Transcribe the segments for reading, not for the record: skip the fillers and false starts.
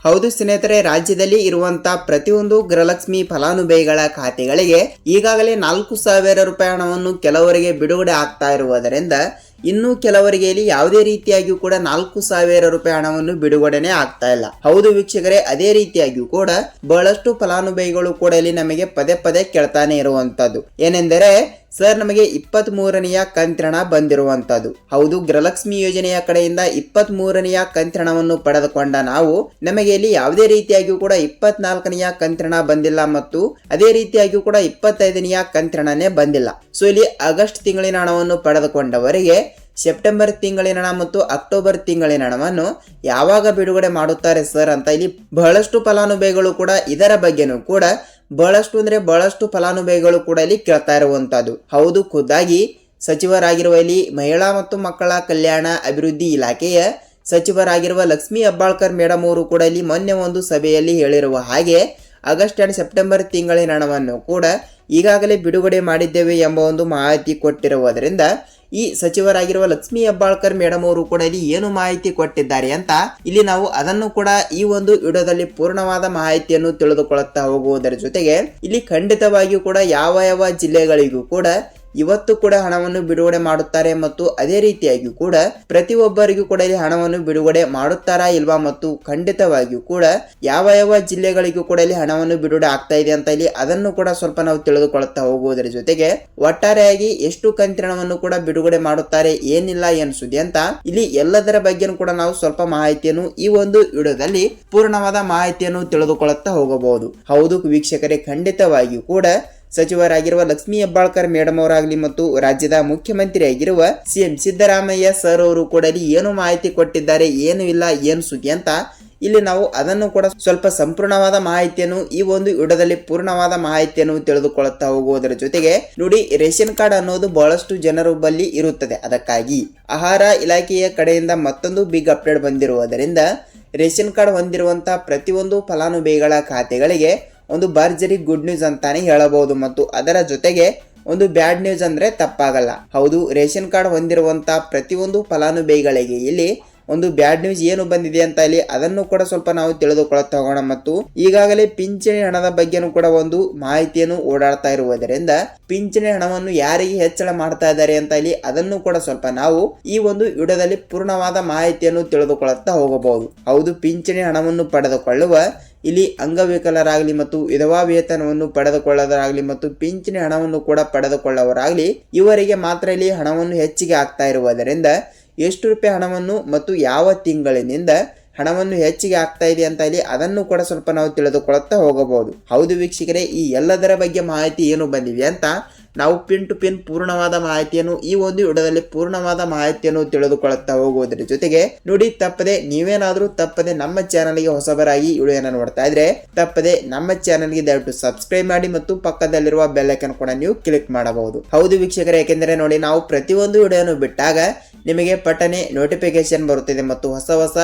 ಹೌದು ಸ್ನೇಹಿತರೆ, ರಾಜ್ಯದಲ್ಲಿ ಇರುವಂತ ಪ್ರತಿಯೊಂದು ಗೃಹಲಕ್ಷ್ಮಿ ಫಲಾನುಭವಿಗಳ ಖಾತೆಗಳಿಗೆ ಈಗಾಗಲೇ 4,000 ರೂಪಾಯಿ ಹಣವನ್ನು ಕೆಲವರಿಗೆ ಬಿಡುಗಡೆ ಆಗ್ತಾ ಇರುವುದರಿಂದ ಇನ್ನು ಕೆಲವರಿಗೆ ಇಲ್ಲಿ ಯಾವುದೇ ರೀತಿಯಾಗಿಯೂ ಕೂಡ 4,000 ರೂಪಾಯಿ ಹಣವನ್ನು ಬಿಡುಗಡೆನೆ ಆಗ್ತಾ ಇಲ್ಲ. ಹೌದು ವೀಕ್ಷಕರೇ, ಅದೇ ರೀತಿಯಾಗಿಯೂ ಕೂಡ ಬಹಳಷ್ಟು ಫಲಾನುಭವಿಗಳು ಕೂಡ ಇಲ್ಲಿ ನಮಗೆ ಪದೇ ಪದೇ ಕೇಳ್ತಾನೆ ಇರುವಂತದ್ದು ಏನೆಂದರೆ, ಸರ್ ನಮಗೆ 23ನೆಯ ಕಂತಿನ ಬಂದಿರುವಂತದ್ದು. ಹೌದು, ಗೃಹಲಕ್ಷ್ಮಿ ಯೋಜನೆಯ ಕಡೆಯಿಂದ 23ನೆಯ ಕಂತಿನವನ್ನು ಪಡೆದುಕೊಂಡ ನಾವು ನಮಗೆ ಇಲ್ಲಿ ಯಾವುದೇ ರೀತಿಯಾಗಿಯೂ ಕೂಡ 24ನೆಯ ಕಂತಿನ ಬಂದಿಲ್ಲ ಮತ್ತು ಅದೇ ರೀತಿಯಾಗಿಯೂ ಕೂಡ 25ನೆಯ ಕಂತಿನೇ ಬಂದಿಲ್ಲ. ಸೊ ಇಲ್ಲಿ ಆಗಸ್ಟ್ ತಿಂಗಳಿನ ಹಣವನ್ನು ಪಡೆದುಕೊಂಡವರಿಗೆ ಸೆಪ್ಟೆಂಬರ್ ತಿಂಗಳಿನ ಹಣ ಮತ್ತು ಅಕ್ಟೋಬರ್ ತಿಂಗಳಿನ ಹಣವನ್ನು ಯಾವಾಗ ಬಿಡುಗಡೆ ಮಾಡುತ್ತಾರೆ ಸರ್ ಅಂತ ಇಲ್ಲಿ ಬಹಳಷ್ಟು ಫಲಾನುಭವಿಗಳು ಕೂಡ ಇದರ ಬಗ್ಗೆನೂ ಕೂಡ ಬಹಳಷ್ಟು ಫಲಾನುಭವಿಗಳು ಕೂಡ ಇಲ್ಲಿ ಕೇಳ್ತಾ ಇರುವಂತದ್ದು. ಹೌದು, ಖುದ್ದಾಗಿ ಸಚಿವರಾಗಿರುವ ಇಲ್ಲಿ ಮಹಿಳಾ ಮತ್ತು ಮಕ್ಕಳ ಕಲ್ಯಾಣ ಅಭಿವೃದ್ಧಿ ಇಲಾಖೆಯ ಸಚಿವರಾಗಿರುವ ಲಕ್ಷ್ಮೀ ಹೆಬ್ಬಾಳ್ಕರ್ ಮೇಡಮ್ ಅವರು ಕೂಡ ಇಲ್ಲಿ ಮೊನ್ನೆ ಒಂದು ಸಭೆಯಲ್ಲಿ ಹೇಳಿರುವ ಹಾಗೆ ಆಗಸ್ಟ್ ಅಂಡ್ ಸೆಪ್ಟೆಂಬರ್ ತಿಂಗಳಿನ ಹಣವನ್ನು ಕೂಡ ಈಗಾಗಲೇ ಬಿಡುಗಡೆ ಮಾಡಿದ್ದೇವೆ ಎಂಬ ಒಂದು ಮಾಹಿತಿ ಕೊಟ್ಟಿರುವುದರಿಂದ ಈ ಸಚಿವರಾಗಿರುವ ಲಕ್ಷ್ಮೀ ಹೆಬ್ಬಾಳ್ಕರ್ ಮೇಡಮ್ ಅವರು ಕೂಡ ಇಲ್ಲಿ ಏನು ಮಾಹಿತಿ ಕೊಟ್ಟಿದ್ದಾರೆ ಅಂತ ಇಲ್ಲಿ ನಾವು ಅದನ್ನು ಕೂಡ ಈ ಒಂದು ವಿಡಿಯೋದಲ್ಲಿ ಪೂರ್ಣವಾದ ಮಾಹಿತಿಯನ್ನು ತಿಳಿದುಕೊಳ್ಳುತ್ತಾ ಹೋಗುವುದರ ಜೊತೆಗೆ ಇಲ್ಲಿ ಖಂಡಿತವಾಗಿಯೂ ಕೂಡ ಯಾವ ಜಿಲ್ಲೆಗಳಿಗೂ ಕೂಡ ಇವತ್ತು ಕೂಡ ಹಣವನ್ನು ಬಿಡುಗಡೆ ಮಾಡುತ್ತಾರೆ ಮತ್ತು ಅದೇ ರೀತಿಯಾಗಿಯೂ ಕೂಡ ಪ್ರತಿಯೊಬ್ಬರಿಗೂ ಕೂಡ ಇಲ್ಲಿ ಹಣವನ್ನು ಬಿಡುಗಡೆ ಮಾಡುತ್ತಾರಾ ಇಲ್ವಾ ಮತ್ತು ಖಂಡಿತವಾಗಿಯೂ ಕೂಡ ಯಾವ ಜಿಲ್ಲೆಗಳಿಗೂ ಕೂಡ ಇಲ್ಲಿ ಹಣವನ್ನು ಬಿಡುಗಡೆ ಆಗ್ತಾ ಇದೆ ಅಂತ ಇಲ್ಲಿ ಅದನ್ನು ಕೂಡ ಸ್ವಲ್ಪ ನಾವು ತಿಳಿದುಕೊಳ್ಳುತ್ತಾ ಹೋಗುವುದರ ಜೊತೆಗೆ ಒಟ್ಟಾರೆಯಾಗಿ ಎಷ್ಟು ಕಂತಿನವನ್ನು ಕೂಡ ಬಿಡುಗಡೆ ಮಾಡುತ್ತಾರೆ ಏನಿಲ್ಲ ಏನು ಸುದ್ದಿ ಅಂತ ಇಲ್ಲಿ ಎಲ್ಲದರ ಬಗ್ಗೆನೂ ಕೂಡ ನಾವು ಸ್ವಲ್ಪ ಮಾಹಿತಿಯನ್ನು ಈ ಒಂದು ವಿಡಿಯೋದಲ್ಲಿ ಪೂರ್ಣವಾದ ಮಾಹಿತಿಯನ್ನು ತಿಳಿದುಕೊಳ್ಳುತ್ತಾ ಹೋಗಬಹುದು. ಹೌದು ವೀಕ್ಷಕರೇ, ಖಂಡಿತವಾಗಿಯೂ ಕೂಡ ಸಚಿವರಾಗಿರುವ ಲಕ್ಷ್ಮೀ ಹೆಬ್ಬಾಳ್ಕರ್ ಮೇಡಮ್ ಅವರಾಗಲಿ ಮತ್ತು ರಾಜ್ಯದ ಮುಖ್ಯಮಂತ್ರಿ ಆಗಿರುವ ಸಿಎಂ ಸಿದ್ದರಾಮಯ್ಯ ಸರ್ ಅವರು ಕೂಡ ಇಲ್ಲಿ ಏನು ಮಾಹಿತಿ ಕೊಟ್ಟಿದ್ದಾರೆ, ಏನು ಇಲ್ಲ, ಏನು ಸುದ್ದಿ ಅಂತ ಇಲ್ಲಿ ನಾವು ಅದನ್ನು ಕೂಡ ಸ್ವಲ್ಪ ಸಂಪೂರ್ಣವಾದ ಮಾಹಿತಿಯನ್ನು ಈ ಒಂದು ವಿಡಿಯೋದಲ್ಲಿ ಪೂರ್ಣವಾದ ಮಾಹಿತಿಯನ್ನು ತಿಳಿದುಕೊಳ್ಳುತ್ತಾ ಹೋಗುವುದರ ಜೊತೆಗೆ ನೋಡಿ, ರೇಷನ್ ಕಾರ್ಡ್ ಅನ್ನೋದು ಬಹಳಷ್ಟು ಜನರ ಬಳಿ ಇರುತ್ತದೆ. ಅದಕ್ಕಾಗಿ ಆಹಾರ ಇಲಾಖೆಯ ಕಡೆಯಿಂದ ಮತ್ತೊಂದು ಬಿಗ್ ಅಪ್ಡೇಟ್ ಬಂದಿರುವುದರಿಂದ ರೇಷನ್ ಕಾರ್ಡ್ ಹೊಂದಿರುವಂತಹ ಪ್ರತಿಯೊಂದು ಫಲಾನುಭವಿಗಳ ಖಾತೆಗಳಿಗೆ ಒಂದು ಭರ್ಜರಿ ಗುಡ್ ನ್ಯೂಸ್ ಅಂತಾನೆ ಹೇಳಬಹುದು ಮತ್ತು ಅದರ ಜೊತೆಗೆ ಒಂದು ಬ್ಯಾಡ್ ನ್ಯೂಸ್ ಅಂದ್ರೆ ತಪ್ಪಾಗಲ್ಲ. ಹೌದು, ರೇಷನ್ ಕಾರ್ಡ್ ಹೊಂದಿರುವಂತಹ ಪ್ರತಿಯೊಂದು ಫಲಾನುಭವಿಗಳಿಗೆ ಇಲ್ಲಿ ಒಂದು ಬ್ಯಾಡ್ ನ್ಯೂಸ್ ಏನು ಬಂದಿದೆ ಅಂತ ಇಲ್ಲಿ ಅದನ್ನು ಕೂಡ ಸ್ವಲ್ಪ ನಾವು ತಿಳಿದುಕೊಳ್ಳುತ್ತಾ ಹೋಗೋಣ ಮತ್ತು ಈಗಾಗಲೇ ಪಿಂಚಣಿ ಹಣದ ಬಗ್ಗೆನೂ ಕೂಡ ಒಂದು ಮಾಹಿತಿಯನ್ನು ಓಡಾಡ್ತಾ ಇರುವುದರಿಂದ ಪಿಂಚಣಿ ಹಣವನ್ನು ಯಾರಿಗೆ ಹೆಚ್ಚಳ ಮಾಡ್ತಾ ಇದ್ದಾರೆ ಅಂತ ಇಲ್ಲಿ ಅದನ್ನು ಕೂಡ ಸ್ವಲ್ಪ ನಾವು ಈ ಒಂದು ವಿಡಿಯೋದಲ್ಲಿ ಪೂರ್ಣವಾದ ಮಾಹಿತಿಯನ್ನು ತಿಳಿದುಕೊಳ್ಳುತ್ತಾ ಹೋಗಬಹುದು. ಹೌದು, ಪಿಂಚಣಿ ಹಣವನ್ನು ಪಡೆದುಕೊಳ್ಳುವ ಇಲ್ಲಿ ಅಂಗವಿಕಲರಾಗಲಿ ಮತ್ತು ವಿಧವಾ ವೇತನವನ್ನು ಪಡೆದುಕೊಳ್ಳೋದರಾಗಲಿ ಮತ್ತು ಪಿಂಚಣಿ ಹಣವನ್ನು ಕೂಡ ಪಡೆದುಕೊಳ್ಳುವವರಾಗಲಿ ಇವರಿಗೆ ಮಾತ್ರ ಇಲ್ಲಿ ಹಣವನ್ನು ಹೆಚ್ಚಿಗೆ ಆಗ್ತಾ ಇರುವುದರಿಂದ ಎಷ್ಟು ರೂಪಾಯಿ ಹಣವನ್ನು ಮತ್ತು ಯಾವ ತಿಂಗಳಿನಿಂದ ಹಣವನ್ನು ಹೆಚ್ಚಿಗೆ ಆಗ್ತಾ ಇದೆ ಅಂತ ಇಲ್ಲಿ ಅದನ್ನು ಕೂಡ ಸ್ವಲ್ಪ ನಾವು ತಿಳಿದುಕೊಳ್ಳುತ್ತಾ ಹೋಗಬಹುದು. ಹೌದು ವೀಕ್ಷಕರೇ, ಈ ಎಲ್ಲದರ ಬಗ್ಗೆ ಮಾಹಿತಿ ಏನು ಬಂದಿದೆ ಅಂತ ನಾವು ಪಿನ್ ಟು ಪಿನ್ ಪೂರ್ಣವಾದ ಮಾಹಿತಿಯನ್ನು ಈ ಒಂದು ವಿಡಿಯೋದಲ್ಲಿ ಪೂರ್ಣವಾದ ಮಾಹಿತಿಯನ್ನು ತಿಳಿದುಕೊಳ್ಳುತ್ತಾ ಹೋಗುವುದರ ಜೊತೆಗೆ ನೋಡಿ, ನೀವೇನಾದ್ರೂ ತಪ್ಪದೆ ನಮ್ಮ ಚಾನಲ್ಗೆ ಹೊಸಬರಾಗಿ ವಿಡಿಯೋನ ನೋಡ್ತಾ ಇದ್ರೆ ತಪ್ಪದೆ ನಮ್ಮ ಚಾನಲ್ಗೆ ದಯವಿಟ್ಟು ಸಬ್ಸ್ಕ್ರೈಬ್ ಮಾಡಿ ಮತ್ತು ಪಕ್ಕದಲ್ಲಿರುವ ಬೆಲ್ ಐಕಾನ್ ಕೂಡ ನೀವು ಕ್ಲಿಕ್ ಮಾಡಬಹುದು. ಹೌದು ವೀಕ್ಷಕರೇ, ಯಾಕೆಂದ್ರೆ ನೋಡಿ, ನಾವು ಪ್ರತಿಯೊಂದು ವಿಡಿಯೋನು ಬಿಟ್ಟಾಗ ನಿಮಗೆ ಪಟ್ಟನೆ ನೋಟಿಫಿಕೇಶನ್ ಬರುತ್ತದೆ ಮತ್ತು ಹೊಸ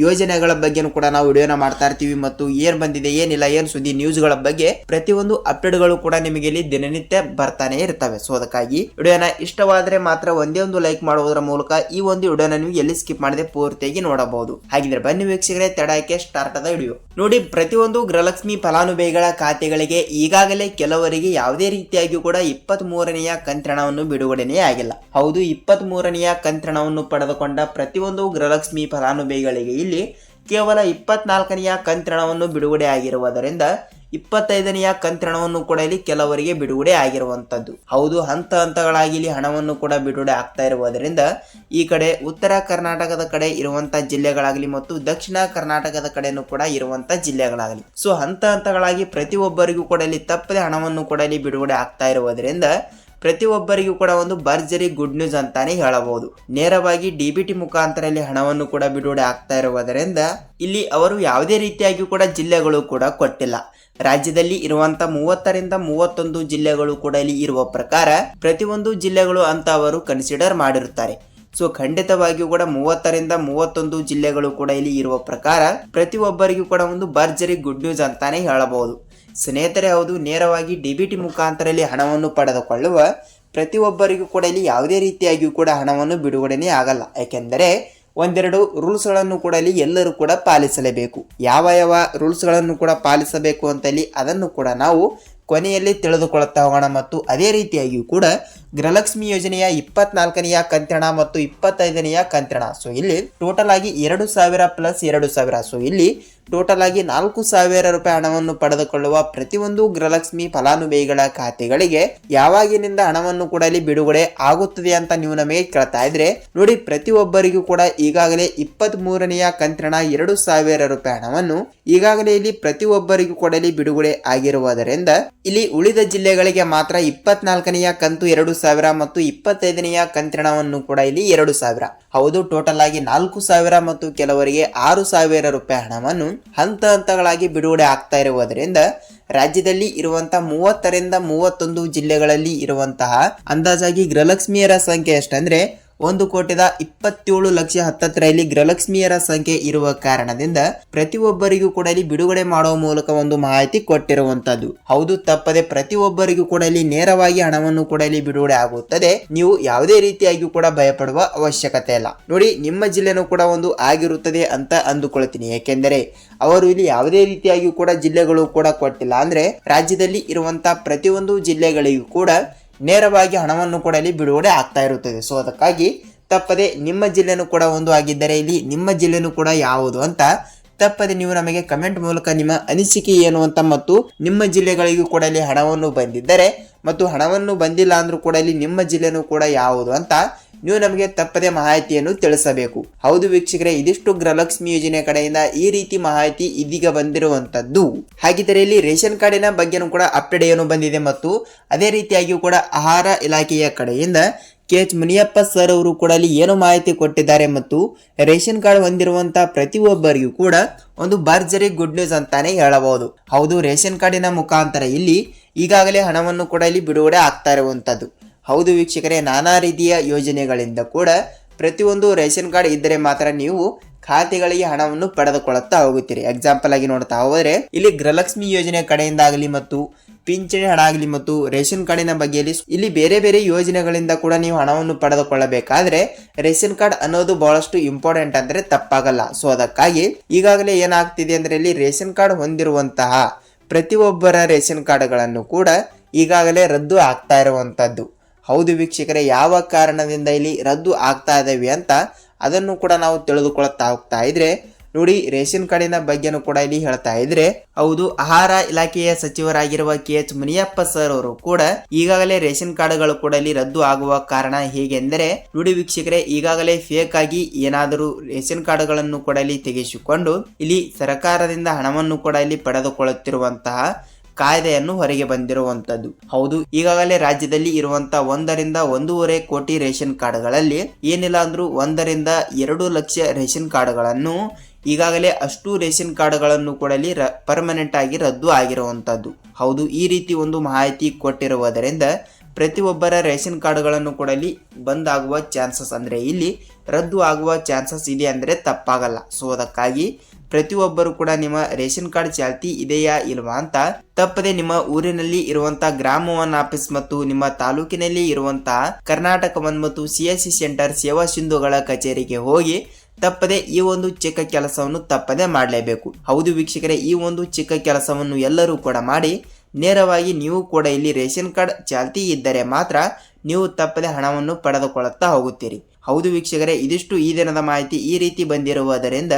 ಯೋಜನೆಗಳ ಬಗ್ಗೆನೂ ಕೂಡ ನಾವು ವಿಡಿಯೋನ ಮಾಡ್ತಾ ಇರ್ತೀವಿ ಮತ್ತು ಏನ್ ಬಂದಿದೆ, ಏನಿಲ್ಲ, ಏನ್ ಸುದ್ದಿ, ನ್ಯೂಸ್ಗಳ ಬಗ್ಗೆ ಪ್ರತಿಯೊಂದು ಅಪ್ಡೇಟ್ಗಳು ಕೂಡ ನಿಮಗೆ ಇಲ್ಲಿ ದಿನನಿತ್ಯ ಬರ್ತಾನೆ ಇರ್ತವೆ. ಸೊ ಅದಕ್ಕಾಗಿ ವಿಡಿಯೋನ ಇಷ್ಟವಾದ್ರೆ ಮಾತ್ರ ಒಂದೇ ಒಂದು ಲೈಕ್ ಮಾಡುವುದರ ಮೂಲಕ ಈ ಒಂದು ವಿಡಿಯೋನ ನೀವು ಎಲ್ಲಿ ಸ್ಕಿಪ್ ಮಾಡದೆ ಪೂರ್ತಿಯಾಗಿ ನೋಡಬಹುದು. ಹಾಗಿದ್ರೆ ಬನ್ನಿ ವೀಕ್ಷಕರೇ, ತಡಕ್ಕೆ ಸ್ಟಾರ್ಟ್ ಆದ ವಿಡಿಯೋ ನೋಡಿ. ಪ್ರತಿಯೊಂದು ಗೃಹಲಕ್ಷ್ಮಿ ಫಲಾನುಭವಿಗಳ ಖಾತೆಗಳಿಗೆ ಈಗಾಗಲೇ ಕೆಲವರಿಗೆ ಯಾವುದೇ ರೀತಿಯಾಗಿ ಕೂಡ 23ನೆಯ ಕಂತಿನವನ್ನು ಬಿಡುಗಡೆನೇ ಆಗಿಲ್ಲ. ಹೌದು, 23ನೆಯ ಕಂತಿನವನ್ನು ಪಡೆದುಕೊಂಡ ಪ್ರತಿಯೊಂದು ಗೃಹಲಕ್ಷ್ಮಿ ಫಲಾನುಭವಿಗಳಿಗೆ ಇಲ್ಲಿ ಕೇವಲ 24ನೆಯ ಕಂತಿನವನ್ನು ಬಿಡುಗಡೆ ಆಗಿರುವುದರಿಂದ 25ನೆಯ ಕಂತಿನವನ್ನು ಕೂಡ ಇಲ್ಲಿ ಕೆಲವರಿಗೆ ಬಿಡುಗಡೆ ಆಗಿರುವಂತದ್ದು. ಹೌದು, ಹಂತಗಳಾಗಿ ಇಲ್ಲಿ ಹಣವನ್ನು ಕೂಡ ಬಿಡುಗಡೆ ಆಗ್ತಾ ಇರುವುದರಿಂದ ಈ ಕಡೆ ಉತ್ತರ ಕರ್ನಾಟಕದ ಕಡೆ ಇರುವಂತಹ ಜಿಲ್ಲೆಗಳಾಗಲಿ ಮತ್ತು ದಕ್ಷಿಣ ಕರ್ನಾಟಕದ ಕಡೆನೂ ಕೂಡ ಇರುವಂತಹ ಜಿಲ್ಲೆಗಳಾಗಲಿ ಸೊ ಹಂತಗಳಾಗಿ ಪ್ರತಿಯೊಬ್ಬರಿಗೂ ಕೂಡ ಇಲ್ಲಿ ತಪ್ಪದೆ ಹಣವನ್ನು ಕೂಡ ಇಲ್ಲಿ ಬಿಡುಗಡೆ ಆಗ್ತಾ ಇರುವುದರಿಂದ ಪ್ರತಿಯೊಬ್ಬರಿಗೂ ಕೂಡ ಒಂದು ಭರ್ಜರಿ ಗುಡ್ ನ್ಯೂಸ್ ಅಂತಾನೆ ಹೇಳಬಹುದು. ನೇರವಾಗಿ ಡಿಬಿಟಿ ಮುಖಾಂತರ ಇಲ್ಲಿ ಹಣವನ್ನು ಕೂಡ ಬಿಡುಗಡೆ ಆಗ್ತಾ ಇರುವುದರಿಂದ ಇಲ್ಲಿ ಅವರು ಯಾವುದೇ ರೀತಿಯಾಗಿ ಕೂಡ ಜಿಲ್ಲೆಗಳು ಕೂಡ ಕೊಟ್ಟಿಲ್ಲ. ರಾಜ್ಯದಲ್ಲಿ ಇರುವಂತಹ 30ರಿಂದ 31 ಜಿಲ್ಲೆಗಳು ಕೂಡ ಇಲ್ಲಿ ಇರುವ ಪ್ರಕಾರ ಪ್ರತಿಯೊಂದು ಜಿಲ್ಲೆಗಳು ಅಂತ ಅವರು ಕನ್ಸಿಡರ್ ಮಾಡಿರುತ್ತಾರೆ. ಸೊ ಖಂಡಿತವಾಗಿಯೂ ಕೂಡ 30ರಿಂದ 31 ಜಿಲ್ಲೆಗಳು ಕೂಡ ಇಲ್ಲಿ ಇರುವ ಪ್ರಕಾರ ಪ್ರತಿಯೊಬ್ಬರಿಗೂ ಕೂಡ ಒಂದು ಭರ್ಜರಿ ಗುಡ್ ನ್ಯೂಸ್ ಅಂತಾನೆ ಹೇಳಬಹುದು. ಸ್ನೇಹಿತರೆ, ಹೌದು, ನೇರವಾಗಿ ಡಿಬಿಟಿ ಮುಖಾಂತರ ಇಲ್ಲಿ ಹಣವನ್ನು ಪಡೆದುಕೊಳ್ಳುವ ಪ್ರತಿಯೊಬ್ಬರಿಗೂ ಕೂಡ ಇಲ್ಲಿ ಯಾವುದೇ ರೀತಿಯಾಗಿಯೂ ಕೂಡ ಹಣವನ್ನು ಬಿಡುಗಡೆನೇ ಆಗಲ್ಲ. ಯಾಕೆಂದರೆ ಒಂದೆರಡು ರೂಲ್ಸ್ಗಳನ್ನು ಕೂಡ ಇಲ್ಲಿ ಎಲ್ಲರೂ ಕೂಡ ಪಾಲಿಸಲೇಬೇಕು. ಯಾವ ರೂಲ್ಸ್ಗಳನ್ನು ಕೂಡ ಪಾಲಿಸಬೇಕು ಅಂತ ಇಲ್ಲಿ ಅದನ್ನು ಕೂಡ ನಾವು ಕೊನೆಯಲ್ಲಿ ತಿಳಿದುಕೊಳ್ಳುತ್ತಾ ಹೋಗೋಣ. ಮತ್ತು ಅದೇ ರೀತಿಯಾಗಿಯೂ ಕೂಡ ಗೃಹಲಕ್ಷ್ಮಿ ಯೋಜನೆಯ 24ನೆಯ ಕಂತಿನ ಮತ್ತು 25ನೆಯ ಕಂತಿನ, ಸೊ ಇಲ್ಲಿ ಟೋಟಲ್ ಆಗಿ 2,000 ಪ್ಲಸ್ 2,000, ಸೊ ಇಲ್ಲಿ ಟೋಟಲ್ ಆಗಿ 4,000 ರೂಪಾಯಿ ಹಣವನ್ನು ಪಡೆದುಕೊಳ್ಳುವ ಪ್ರತಿಯೊಂದು ಗೃಹಲಕ್ಷ್ಮಿ ಫಲಾನುಭವಿಗಳ ಖಾತೆಗಳಿಗೆ ಯಾವಾಗಿನಿಂದ ಹಣವನ್ನು ಕೂಡ ಇಲ್ಲಿ ಬಿಡುಗಡೆ ಆಗುತ್ತದೆ ಅಂತ ನೀವು ನಮಗೆ ಕೇಳ್ತಾ ಇದ್ರೆ, ನೋಡಿ ಪ್ರತಿಯೊಬ್ಬರಿಗೂ ಕೂಡ ಈಗಾಗಲೇ 23ನೆಯ ಕಂತಿನ 2,000 ರೂಪಾಯಿ ಹಣವನ್ನು ಈಗಾಗಲೇ ಇಲ್ಲಿ ಪ್ರತಿಯೊಬ್ಬರಿಗೂ ಕೂಡ ಇಲ್ಲಿ ಬಿಡುಗಡೆ ಆಗಿರುವುದರಿಂದ ಇಲ್ಲಿ ಉಳಿದ ಜಿಲ್ಲೆಗಳಿಗೆ ಮಾತ್ರ 24ನೆಯ ಕಂತು 2,000 ಮತ್ತು 25ನೆಯ ಕಂತಿನವನ್ನು ಕೂಡ ಇಲ್ಲಿ 2,000. ಹೌದು, ಟೋಟಲ್ ಆಗಿ 4,000 ಮತ್ತು ಕೆಲವರಿಗೆ 6,000 ರೂಪಾಯಿ ಹಣವನ್ನು ಹಂತಗಳಾಗಿ ಬಿಡುಗಡೆ ಆಗ್ತಾ ಇರುವುದರಿಂದ ರಾಜ್ಯದಲ್ಲಿ ಇರುವಂತಹ 30ರಿಂದ 31 ಜಿಲ್ಲೆಗಳಲ್ಲಿ ಇರುವಂತಹ ಅಂದಾಜಾಗಿ ಗೃಹಲಕ್ಷ್ಮಿಯರ ಸಂಖ್ಯೆ ಎಷ್ಟಂದ್ರೆ 1,27,10,00,000 ಹತ್ತತ್ರದಲ್ಲಿ ಗೃಹಲಕ್ಷ್ಮಿಯರ ಸಂಖ್ಯೆ ಇರುವ ಕಾರಣದಿಂದ ಪ್ರತಿಯೊಬ್ಬರಿಗೂ ಕೂಡ ಇಲ್ಲಿ ಬಿಡುಗಡೆ ಮಾಡುವ ಮೂಲಕ ಒಂದು ಮಾಹಿತಿ ಕೊಟ್ಟಿರುವಂತದ್ದು. ಹೌದು, ತಪ್ಪದೆ ಪ್ರತಿಯೊಬ್ಬರಿಗೂ ಕೂಡ ಇಲ್ಲಿ ನೇರವಾಗಿ ಹಣವನ್ನು ಕೂಡ ಇಲ್ಲಿ ಬಿಡುಗಡೆ ಆಗುತ್ತದೆ. ನೀವು ಯಾವುದೇ ರೀತಿಯಾಗಿ ಕೂಡ ಭಯಪಡುವ ಅವಶ್ಯಕತೆ ಇಲ್ಲ. ನೋಡಿ, ನಿಮ್ಮ ಜಿಲ್ಲೆನೂ ಕೂಡ ಒಂದು ಆಗಿರುತ್ತದೆ ಅಂತ ಅಂದುಕೊಳ್ತೀನಿ. ಯಾಕೆಂದರೆ ಅವರು ಇಲ್ಲಿ ಯಾವುದೇ ರೀತಿಯಾಗಿ ಕೂಡ ಜಿಲ್ಲೆಗಳು ಕೂಡ ಕೊಟ್ಟಿಲ್ಲ. ಅಂದ್ರೆ ರಾಜ್ಯದಲ್ಲಿ ಇರುವಂತಹ ಪ್ರತಿಯೊಂದು ಜಿಲ್ಲೆಗಳಿಗೂ ಕೂಡ ನೇರವಾಗಿ ಹಣವನ್ನು ಕೂಡ ಇಲ್ಲಿ ಬಿಡುಗಡೆ ಆಗ್ತಾ ಇರುತ್ತದೆ. ಸೊ ಅದಕ್ಕಾಗಿ ತಪ್ಪದೆ ನಿಮ್ಮ ಜಿಲ್ಲೆನೂ ಕೂಡ ಒಂದು ಆಗಿದ್ದರೆ ಇಲ್ಲಿ ನಿಮ್ಮ ಜಿಲ್ಲೆನೂ ಕೂಡ ಯಾವುದು ಅಂತ ತಪ್ಪದೆ ನೀವು ನಮಗೆ ಕಮೆಂಟ್ ಮೂಲಕ ನಿಮ್ಮ ಅನಿಸಿಕೆ ಏನು ಅಂತ, ಮತ್ತು ನಿಮ್ಮ ಜಿಲ್ಲೆಗಳಿಗೂ ಕೂಡ ಇಲ್ಲಿ ಹಣವನ್ನು ಬಂದಿದ್ದರೆ ಮತ್ತು ಹಣವನ್ನು ಬಂದಿಲ್ಲ ಅಂದ್ರೂ ಕೂಡ ಇಲ್ಲಿ ನಿಮ್ಮ ಜಿಲ್ಲೆನೂ ಕೂಡ ಯಾವುದು ಅಂತ ನೀವು ನಮಗೆ ತಪ್ಪದೆ ಮಾಹಿತಿಯನ್ನು ತಿಳಿಸಬೇಕು. ಹೌದು ವೀಕ್ಷಕರೇ, ಇದಿಷ್ಟು ಗೃಹಲಕ್ಷ್ಮಿ ಯೋಜನೆ ಕಡೆಯಿಂದ ಈ ರೀತಿ ಮಾಹಿತಿ ಇದೀಗ ಬಂದಿರುವಂತದ್ದು. ಹಾಗಿದ್ದರೆ ಇಲ್ಲಿ ರೇಷನ್ ಕಾರ್ಡಿನ ಬಗ್ಗೆನೂ ಕೂಡ ಅಪ್ಡೇಟ್ ಏನು ಬಂದಿದೆ ಮತ್ತು ಅದೇ ರೀತಿಯಾಗಿಯೂ ಕೂಡ ಆಹಾರ ಇಲಾಖೆಯ ಕಡೆಯಿಂದ KH ಮುನಿಯಪ್ಪ ಸರ್ ಅವರು ಕೂಡ ಅಲ್ಲಿ ಏನು ಮಾಹಿತಿ ಕೊಟ್ಟಿದ್ದಾರೆ ಮತ್ತು ರೇಷನ್ ಕಾರ್ಡ್ ಹೊಂದಿರುವಂತಹ ಪ್ರತಿಯೊಬ್ಬರಿಗೂ ಕೂಡ ಒಂದು ಭರ್ಜರಿ ಗುಡ್ ನ್ಯೂಸ್ ಅಂತಾನೆ ಹೇಳಬಹುದು. ಹೌದು, ರೇಷನ್ ಕಾರ್ಡಿನ ಮುಖಾಂತರ ಇಲ್ಲಿ ಈಗಾಗಲೇ ಹಣವನ್ನು ಕೂಡ ಇಲ್ಲಿ ಬಿಡುಗಡೆ ಆಗ್ತಾ ಇರುವಂತದ್ದು. ಹೌದು ವೀಕ್ಷಕರೇ, ನಾನಾ ರೀತಿಯ ಯೋಜನೆಗಳಿಂದ ಕೂಡ ಪ್ರತಿಯೊಂದು ರೇಷನ್ ಕಾರ್ಡ್ ಇದ್ದರೆ ಮಾತ್ರ ನೀವು ಖಾತೆಗಳಿಗೆ ಹಣವನ್ನು ಪಡೆದುಕೊಳ್ಳುತ್ತಾ ಹೋಗುತ್ತೀರಿ. ಎಕ್ಸಾಂಪಲ್ ಆಗಿ ನೋಡ್ತಾ ಹೋದರೆ ಇಲ್ಲಿ ಗೃಹಲಕ್ಷ್ಮಿ ಯೋಜನೆ ಕಡೆಯಿಂದ ಆಗಲಿ ಮತ್ತು ಪಿಂಚಣಿ ಹಣ ಆಗಲಿ ಮತ್ತು ರೇಷನ್ ಕಾರ್ಡಿನ ಬಗ್ಗೆ ಇಲ್ಲಿ ಬೇರೆ ಬೇರೆ ಯೋಜನೆಗಳಿಂದ ಕೂಡ ನೀವು ಹಣವನ್ನು ಪಡೆದುಕೊಳ್ಳಬೇಕಾದ್ರೆ ರೇಷನ್ ಕಾರ್ಡ್ ಅನ್ನೋದು ಬಹಳಷ್ಟು ಇಂಪಾರ್ಟೆಂಟ್ ಅಂದ್ರೆ ತಪ್ಪಾಗಲ್ಲ. ಸೊ ಅದಕ್ಕಾಗಿ ಈಗಾಗಲೇ ಏನಾಗ್ತಿದೆ ಅಂದ್ರೆ ಇಲ್ಲಿ ರೇಷನ್ ಕಾರ್ಡ್ ಹೊಂದಿರುವಂತಹ ಪ್ರತಿಯೊಬ್ಬರ ರೇಷನ್ ಕಾರ್ಡ್ಗಳನ್ನು ಕೂಡ ಈಗಾಗಲೇ ರದ್ದು ಆಗ್ತಾ ಇರುವಂತದ್ದು. ಹೌದು ವೀಕ್ಷಕರೇ, ಯಾವ ಕಾರಣದಿಂದ ಇಲ್ಲಿ ರದ್ದು ಆಗ್ತಾ ಇದ್ದಾವೆ ಅಂತ ಅದನ್ನು ಕೂಡ ನಾವು ತಿಳಿದುಕೊಳ್ತಾ ಹೋಗ್ತಾ ಇದ್ರೆ, ನೋಡಿ ರೇಷನ್ ಕಾರ್ಡಿನ ಬಗ್ಗೆನೂ ಕೂಡ ಇಲ್ಲಿ ಹೇಳ್ತಾ ಇದ್ರೆ, ಹೌದು ಆಹಾರ ಇಲಾಖೆಯ ಸಚಿವರಾಗಿರುವ KH ಮುನಿಯಪ್ಪ ಸರ್ ಅವರು ಕೂಡ ಈಗಾಗಲೇ ರೇಷನ್ ಕಾರ್ಡ್ಗಳು ಕೂಡ ಇಲ್ಲಿ ರದ್ದು ಆಗುವ ಕಾರಣ ಹೇಗೆಂದರೆ, ನೋಡಿ ವೀಕ್ಷಕರೇ, ಈಗಾಗಲೇ ಫೇಕ್ ಆಗಿ ಏನಾದರೂ ರೇಷನ್ ಕಾರ್ಡ್ಗಳನ್ನು ಕೂಡ ಇಲ್ಲಿ ತೆಗೆಸಿಕೊಂಡು ಇಲ್ಲಿ ಸರ್ಕಾರದಿಂದ ಹಣವನ್ನು ಕೂಡ ಇಲ್ಲಿ ಪಡೆದುಕೊಳ್ಳುತ್ತಿರುವಂತಹ ಕಾಯ್ದೆಯನ್ನು ಹೊರಗೆ ಬಂದಿರುವಂತದ್ದು. ಹೌದು, ಈಗಾಗಲೇ ರಾಜ್ಯದಲ್ಲಿ ಇರುವಂತಹ 1ರಿಂದ 1.5 ಕೋಟಿ ರೇಷನ್ ಕಾರ್ಡ್ಗಳಲ್ಲಿ ಏನಿಲ್ಲ ಅಂದ್ರೂ 1ರಿಂದ 2 ಲಕ್ಷ ರೇಷನ್ ಕಾರ್ಡ್ಗಳನ್ನು ಈಗಾಗಲೇ ಅಷ್ಟು ರೇಷನ್ ಕಾರ್ಡ್ಗಳನ್ನು ಕೂಡ ಇಲ್ಲಿ ಪರ್ಮನೆಂಟ್ ಆಗಿ ರದ್ದು ಆಗಿರುವಂತದ್ದು. ಹೌದು, ಈ ರೀತಿ ಒಂದು ಮಾಹಿತಿ ಕೊಟ್ಟಿರುವುದರಿಂದ ಪ್ರತಿಯೊಬ್ಬರ ರೇಷನ್ ಕಾರ್ಡ್ಗಳನ್ನು ಕೂಡ ಇಲ್ಲಿ ಬಂದ್ ಆಗುವ ಚಾನ್ಸಸ್ ಅಂದ್ರೆ ಇಲ್ಲಿ ರದ್ದು ಆಗುವ ಚಾನ್ಸಸ್ ಇದೆ ಅಂದ್ರೆ ತಪ್ಪಾಗಲ್ಲ. ಸೊ ಅದಕ್ಕಾಗಿ ಪ್ರತಿಯೊಬ್ಬರು ಕೂಡ ನಿಮ್ಮ ರೇಷನ್ ಕಾರ್ಡ್ ಚಾಲ್ತಿ ಇದೆಯಾ ಇಲ್ವಾ ಅಂತ ತಪ್ಪದೆ ನಿಮ್ಮ ಊರಿನಲ್ಲಿ ಇರುವಂತಹ ಗ್ರಾಮ ಒನ್ ಆಫೀಸ್ ಮತ್ತು ನಿಮ್ಮ ತಾಲೂಕಿನಲ್ಲಿ ಇರುವಂತಹ ಕರ್ನಾಟಕ ಒನ್ ಮತ್ತು CSC ಸೆಂಟರ್ ಸೇವಾ ಸಿಂಧುಗಳ ಕಚೇರಿಗೆ ಹೋಗಿ ತಪ್ಪದೆ ಈ ಒಂದು ಚಿಕ್ಕ ಕೆಲಸವನ್ನು ತಪ್ಪದೆ ಮಾಡಲೇಬೇಕು. ಹೌದು ವೀಕ್ಷಕರೇ, ಈ ಒಂದು ಚಿಕ್ಕ ಕೆಲಸವನ್ನು ಎಲ್ಲರೂ ಕೂಡ ಮಾಡಿ ನೇರವಾಗಿ ನೀವು ಕೂಡ ಇಲ್ಲಿ ರೇಷನ್ ಕಾರ್ಡ್ ಚಾಲ್ತಿ ಇದ್ದರೆ ಮಾತ್ರ ನೀವು ತಪ್ಪದೆ ಹಣವನ್ನು ಪಡೆದುಕೊಳ್ಳುತ್ತಾ ಹೋಗುತ್ತೀರಿ. ಹೌದು ವೀಕ್ಷಕರೇ, ಇದಿಷ್ಟು ಈ ದಿನದ ಮಾಹಿತಿ ಈ ರೀತಿ ಬಂದಿರುವುದರಿಂದ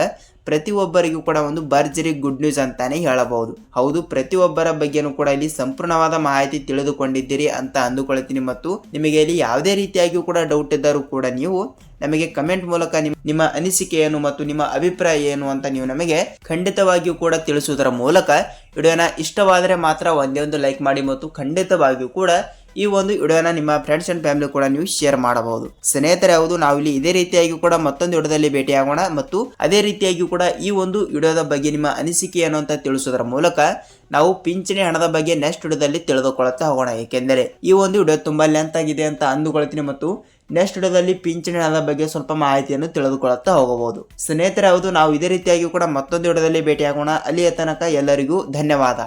ಪ್ರತಿಯೊಬ್ಬರಿಗೂ ಕೂಡ ಒಂದು ಭರ್ಜರಿ ಗುಡ್ ನ್ಯೂಸ್ ಅಂತಾನೆ ಹೇಳಬಹುದು. ಹೌದು, ಪ್ರತಿಯೊಬ್ಬರ ಬಗ್ಗೆನೂ ಕೂಡ ಇಲ್ಲಿ ಸಂಪೂರ್ಣವಾದ ಮಾಹಿತಿ ತಿಳಿದುಕೊಂಡಿದ್ದೀರಿ ಅಂತ ಅಂದುಕೊಳ್ತೀನಿ. ಮತ್ತು ನಿಮಗೆ ಇಲ್ಲಿ ಯಾವುದೇ ರೀತಿಯಾಗಿಯೂ ಕೂಡ ಡೌಟ್ ಇದ್ದರೂ ಕೂಡ ನೀವು ನಮಗೆ ಕಮೆಂಟ್ ಮೂಲಕ ನಿಮ್ಮ ಅನಿಸಿಕೆ ಏನು ಮತ್ತು ನಿಮ್ಮ ಅಭಿಪ್ರಾಯ ಏನು ಅಂತ ನೀವು ನಮಗೆ ಖಂಡಿತವಾಗಿಯೂ ಕೂಡ ತಿಳಿಸುವುದರ ಮೂಲಕ ವಿಡಿಯೋನ ಇಷ್ಟವಾದರೆ ಮಾತ್ರ ಒಂದೇ ಒಂದು ಲೈಕ್ ಮಾಡಿ ಮತ್ತು ಖಂಡಿತವಾಗಿಯೂ ಕೂಡ ಈ ಒಂದು ವಿಡಿಯೋನ ನಿಮ್ಮ ಫ್ರೆಂಡ್ಸ್ ಅಂಡ್ ಫ್ಯಾಮಿಲಿ ಕೂಡ ನೀವು ಶೇರ್ ಮಾಡಬಹುದು. ಸ್ನೇಹಿತರೆ, ಹೌದು, ನಾವು ಇಲ್ಲಿ ಇದೇ ರೀತಿಯಾಗಿ ಕೂಡ ಮತ್ತೊಂದು ವಿಡಿಯೋದಲ್ಲಿ ಭೇಟಿಯಾಗೋಣ ಮತ್ತು ಅದೇ ರೀತಿಯಾಗಿ ಕೂಡ ಈ ಒಂದು ವಿಡಿಯೋದ ಬಗ್ಗೆ ನಿಮ್ಮ ಅನಿಸಿಕೆ ಏನು ಅಂತ ತಿಳಿಸೋದರ ಮೂಲಕ ನಾವು ಪಿಂಚಣಿ ಹಣದ ಬಗ್ಗೆ ನೆಕ್ಸ್ಟ್ ವಿಡಿಯೋದಲ್ಲಿ ತಿಳಿದುಕೊಳ್ಳುತ್ತಾ ಹೋಗೋಣ. ಏಕೆಂದರೆ ಈ ಒಂದು ವಿಡಿಯೋ ತುಂಬಾ ಲೆಂತ್ ಆಗಿದೆ ಅಂತ ಅಂದುಕೊಳ್ತೀನಿ ಮತ್ತು ನೆಕ್ಸ್ಟ್ ವಿಡಿಯೋದಲ್ಲಿ ಪಿಂಚಣಿ ಹಣದ ಬಗ್ಗೆ ಸ್ವಲ್ಪ ಮಾಹಿತಿಯನ್ನು ತಿಳಿದುಕೊಳ್ಳುತ್ತಾ ಹೋಗಬಹುದು. ಸ್ನೇಹಿತರೆ, ಹೌದು, ನಾವು ಇದೇ ರೀತಿಯಾಗಿ ಕೂಡ ಮತ್ತೊಂದು ವಿಡಿಯೋದಲ್ಲಿ ಭೇಟಿಯಾಗೋಣ. ಅಲ್ಲಿಯ ತನಕ ಎಲ್ಲರಿಗೂ ಧನ್ಯವಾದ.